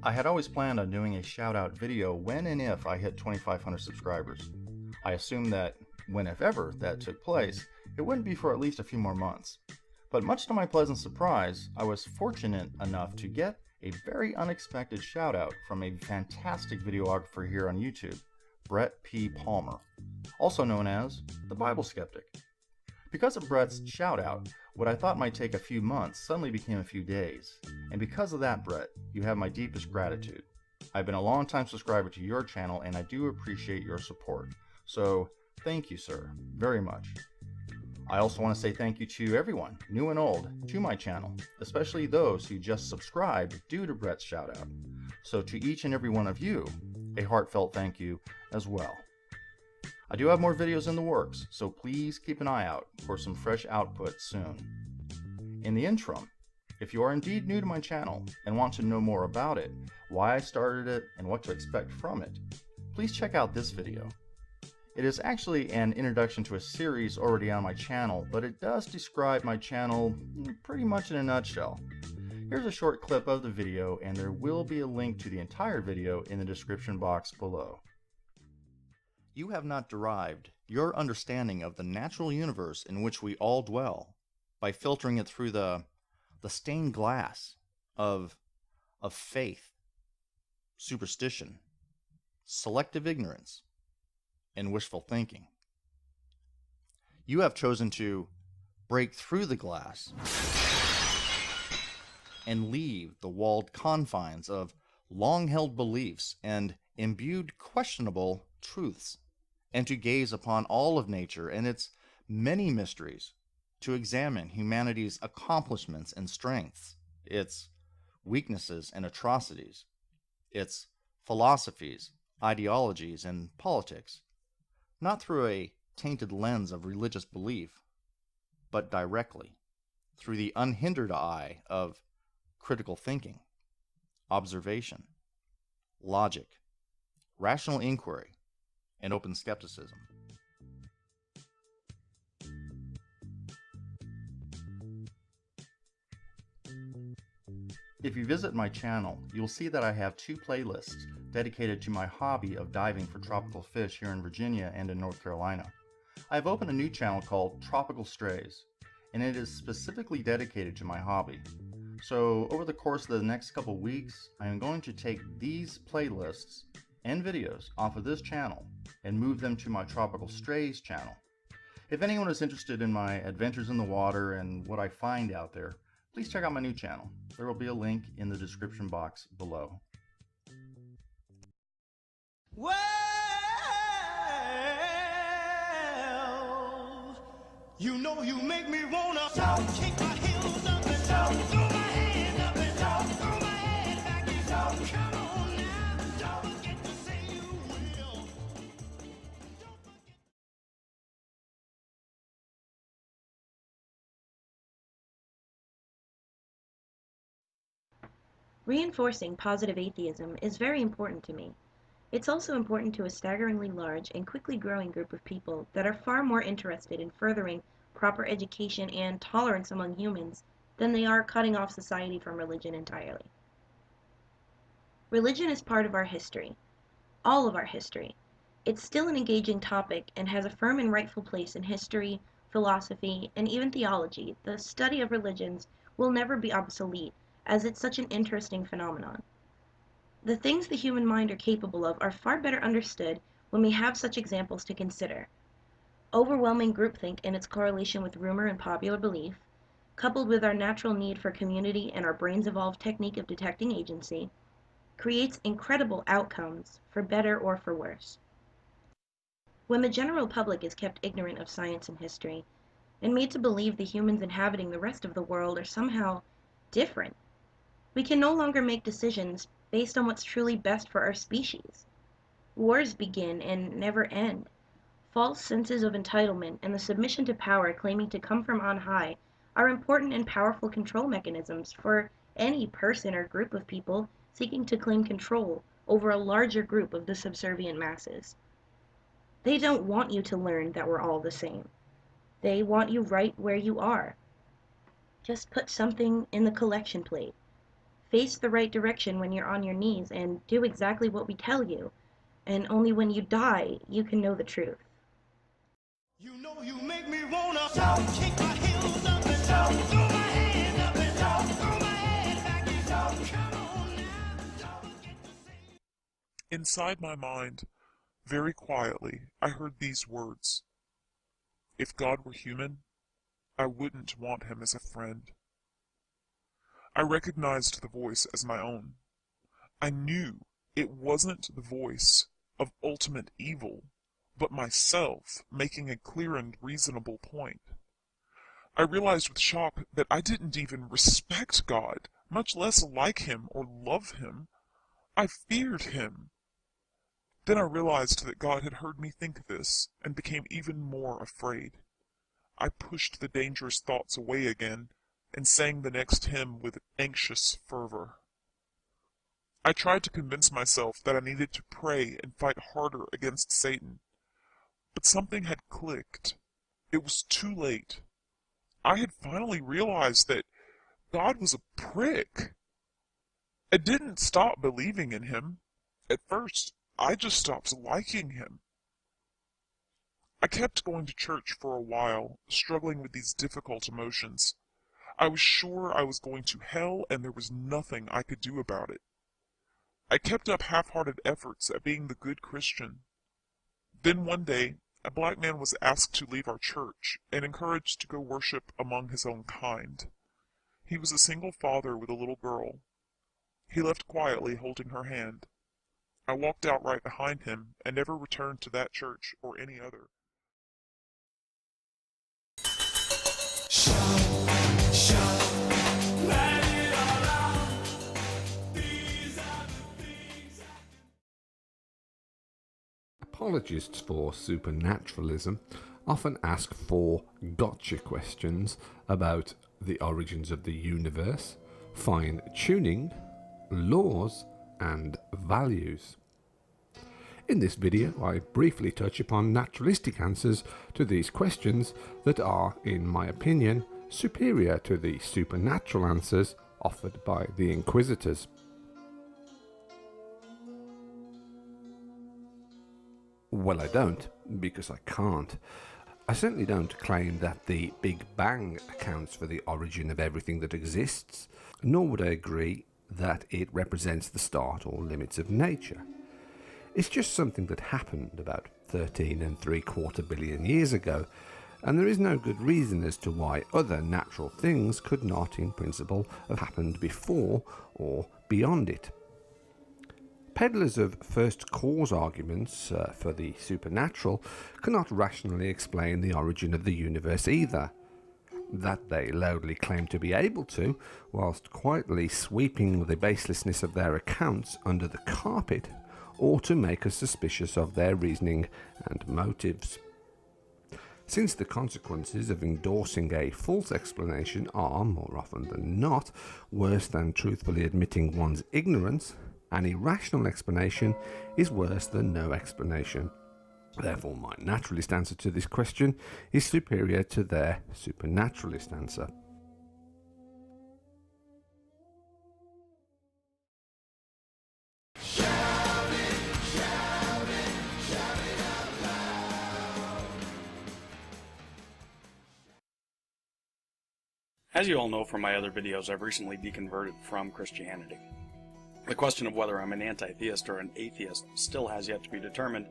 I had always planned on doing a shout out video when and if I hit 2,500 subscribers. I assumed that when if ever that took place, it wouldn't be for at least a few more months. But much to my pleasant surprise, I was fortunate enough to get a very unexpected shout out from a fantastic videographer here on YouTube, Brett P. Palmer, also known as the Bible Skeptic. Because of Brett's shout out, what I thought might take a few months suddenly became a few days. And because of that, Brett, you have my deepest gratitude. I've been a long-time subscriber to your channel and I do appreciate your support. So, thank you, sir, very much. I also want to say thank you to everyone, new and old, to my channel, especially those who just subscribed due to Brett's shout out. So to each and every one of you, a heartfelt thank you as well. I do have more videos in the works, so please keep an eye out for some fresh output soon. In the interim, if you are indeed new to my channel and want to know more about it, why I started it, and what to expect from it, please check out this video. It is actually an introduction to a series already on my channel, but it does describe my channel pretty much in a nutshell. Here's a short clip of the video, and there will be a link to the entire video in the description box below. You have not derived your understanding of the natural universe in which we all dwell by filtering it through the stained glass of faith, superstition, selective ignorance, and wishful thinking. You have chosen to break through the glass and leave the walled confines of long-held beliefs and imbued questionable truths, and to gaze upon all of nature and its many mysteries, to examine humanity's accomplishments and strengths, its weaknesses and atrocities, its philosophies, ideologies, and politics, not through a tainted lens of religious belief, but directly through the unhindered eye of critical thinking, observation, logic, rational inquiry, and open skepticism. If you visit my channel, you'll see that I have two playlists dedicated to my hobby of diving for tropical fish here in Virginia and in North Carolina. I've opened a new channel called Tropical Strays, and it is specifically dedicated to my hobby. So over the course of the next couple weeks, I am going to take these playlists and videos off of this channel and move them to my Tropical Strays channel. If anyone is interested in my adventures in the water and what I find out there, please check out my new channel. There will be a link in the description box below. Well, you know you make me wanna kick my heels up and throw my hand up and throw my head back and come on now, don't forget to say you will. Reinforcing positive atheism is very important to me. It's also important to a staggeringly large and quickly growing group of people that are far more interested in furthering proper education and tolerance among humans than they are cutting off society from religion entirely. Religion is part of our history, all of our history. It's still an engaging topic and has a firm and rightful place in history, philosophy, and even theology. The study of religions will never be obsolete, as it's such an interesting phenomenon. The things the human mind are capable of are far better understood when we have such examples to consider. Overwhelming groupthink and its correlation with rumor and popular belief, coupled with our natural need for community and our brain's evolved technique of detecting agency, creates incredible outcomes for better or for worse. When the general public is kept ignorant of science and history, and made to believe the humans inhabiting the rest of the world are somehow different, we can no longer make decisions based on what's truly best for our species. Wars begin and never end. False senses of entitlement and the submission to power claiming to come from on high are important and powerful control mechanisms for any person or group of people seeking to claim control over a larger group of the subservient masses. They don't want you to learn that we're all the same. They want you right where you are. Just put something in the collection plate. face the right direction when you're on your knees and do exactly what we tell you, and only when you die you can know the truth. You know you make me wanna shout, kick my heels up and shout, throw my hand up and shout, throw my head back and shout, come on now, don't get to say. Inside my mind, very quietly, I heard these words. If God were human, I wouldn't want him as a friend. I recognized the voice as my own. I knew it wasn't the voice of ultimate evil, but myself making a clear and reasonable point. I realized with shock that I didn't even respect God, much less like him or love him. I feared him. Then I realized that God had heard me think this, and became even more afraid. I pushed the dangerous thoughts away again, and sang the next hymn with anxious fervor. I tried to convince myself that I needed to pray and fight harder against Satan. But something had clicked. It was too late. I had finally realized that God was a prick. I didn't stop believing in him. At first, I just stopped liking him. I kept going to church for a while, struggling with these difficult emotions. I was sure I was going to hell, and there was nothing I could do about it. I kept up half-hearted efforts at being the good Christian. Then one day, a black man was asked to leave our church and encouraged to go worship among his own kind. He was a single father with a little girl. He left quietly, holding her hand. I walked out right behind him and never returned to that church or any other. Apologists for supernaturalism often ask 4 gotcha questions about the origins of the universe, fine-tuning, laws, and values. In this video, I briefly touch upon naturalistic answers to these questions that are, in my opinion, superior to the supernatural answers offered by the Inquisitors. Well, I don't, because I can't. I certainly don't claim that the Big Bang accounts for the origin of everything that exists, nor would I agree that it represents the start or limits of nature. It's just something that happened about 13.75 billion years ago, and there is no good reason as to why other natural things could not, in principle, have happened before or beyond it. Peddlers of first cause arguments for the supernatural cannot rationally explain the origin of the universe either. That they loudly claim to be able to, whilst quietly sweeping the baselessness of their accounts under the carpet, or to make us suspicious of their reasoning and motives. Since the consequences of endorsing a false explanation are, more often than not, worse than truthfully admitting one's ignorance, an irrational explanation is worse than no explanation. Therefore, my naturalist answer to this question is superior to their supernaturalist answer. As you all know from my other videos, I've recently deconverted from Christianity. The question of whether I'm an anti-theist or an atheist still has yet to be determined,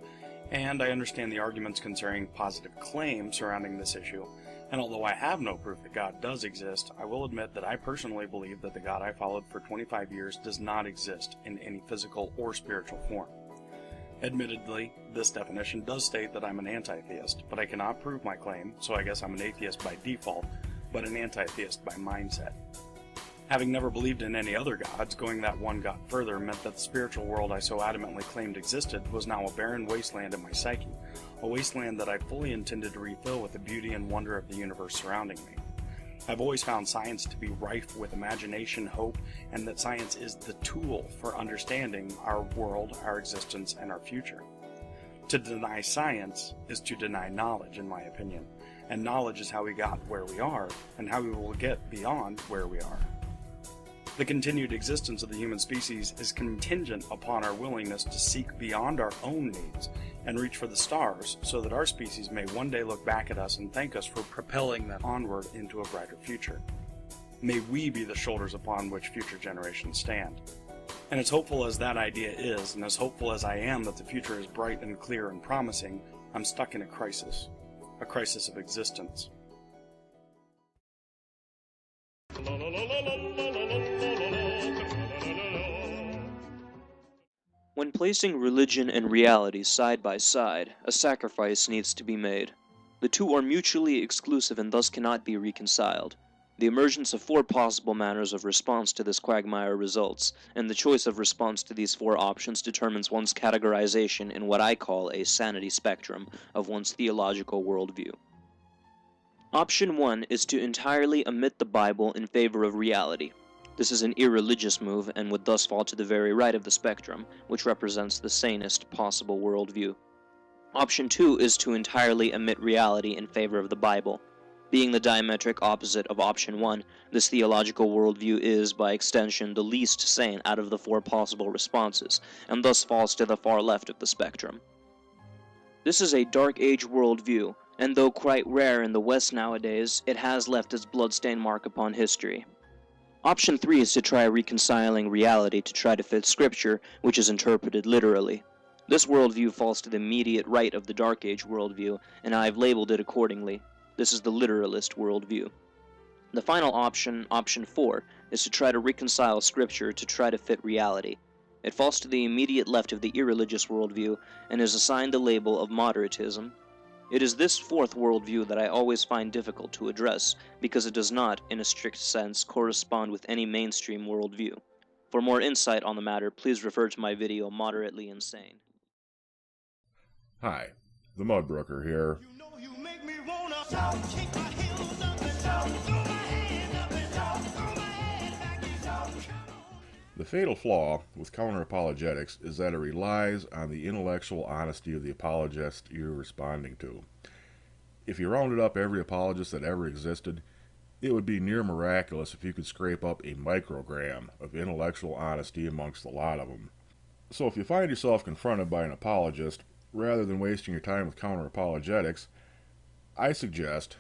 and I understand the arguments concerning positive claims surrounding this issue, and although I have no proof that God does exist, I will admit that I personally believe that the God I followed for 25 years does not exist in any physical or spiritual form. Admittedly, this definition does state that I'm an anti-theist, but I cannot prove my claim, so I guess I'm an atheist by default, but an anti-theist by mindset. Having never believed in any other gods, going that one god further meant that the spiritual world I so adamantly claimed existed was now a barren wasteland in my psyche, a wasteland that I fully intended to refill with the beauty and wonder of the universe surrounding me. I've always found science to be rife with imagination, hope, and that science is the tool for understanding our world, our existence, and our future. To deny science is to deny knowledge, in my opinion, and knowledge is how we got where we are, and how we will get beyond where we are. The continued existence of the human species is contingent upon our willingness to seek beyond our own needs and reach for the stars so that our species may one day look back at us and thank us for propelling them onward into a brighter future. May we be the shoulders upon which future generations stand. And as hopeful as that idea is, and as hopeful as I am that the future is bright and clear and promising, I'm stuck in a crisis of existence. When placing religion and reality side by side, a sacrifice needs to be made. The two are mutually exclusive and thus cannot be reconciled. The emergence of 4 possible manners of response to this quagmire results, and the choice of response to these 4 options determines one's categorization in what I call a sanity spectrum of one's theological worldview. Option 1 is to entirely omit the Bible in favor of reality. This is an irreligious move and would thus fall to the very right of the spectrum, which represents the sanest possible worldview. Option 2 is to entirely omit reality in favor of the Bible. Being the diametric opposite of option 1, this theological worldview is, by extension, the least sane out of the 4 possible responses, and thus falls to the far left of the spectrum. This is a Dark Age worldview, and though quite rare in the West nowadays, it has left its bloodstained mark upon history. Option 3 is to try reconciling reality to try to fit Scripture, which is interpreted literally. This worldview falls to the immediate right of the Dark Age worldview, and I have labeled it accordingly. This is the literalist worldview. The final option, option 4, is to try to reconcile Scripture to try to fit reality. It falls to the immediate left of the irreligious worldview and is assigned the label of moderatism. It is this 4th worldview that I always find difficult to address, because it does not, in a strict sense, correspond with any mainstream worldview. For more insight on the matter, please refer to my video, Moderately Insane. Hi, the Mudbrooker here. You know you make me wanna shout, kick my heels up and shout, throw my hands up and shout, throw my head back and shout. Come on. The fatal flaw with counter-apologetics is that it relies on the intellectual honesty of the apologist you're responding to. If you rounded up every apologist that ever existed, it would be near miraculous if you could scrape up a microgram of intellectual honesty amongst a lot of them. So if you find yourself confronted by an apologist, rather than wasting your time with counter-apologetics, I suggest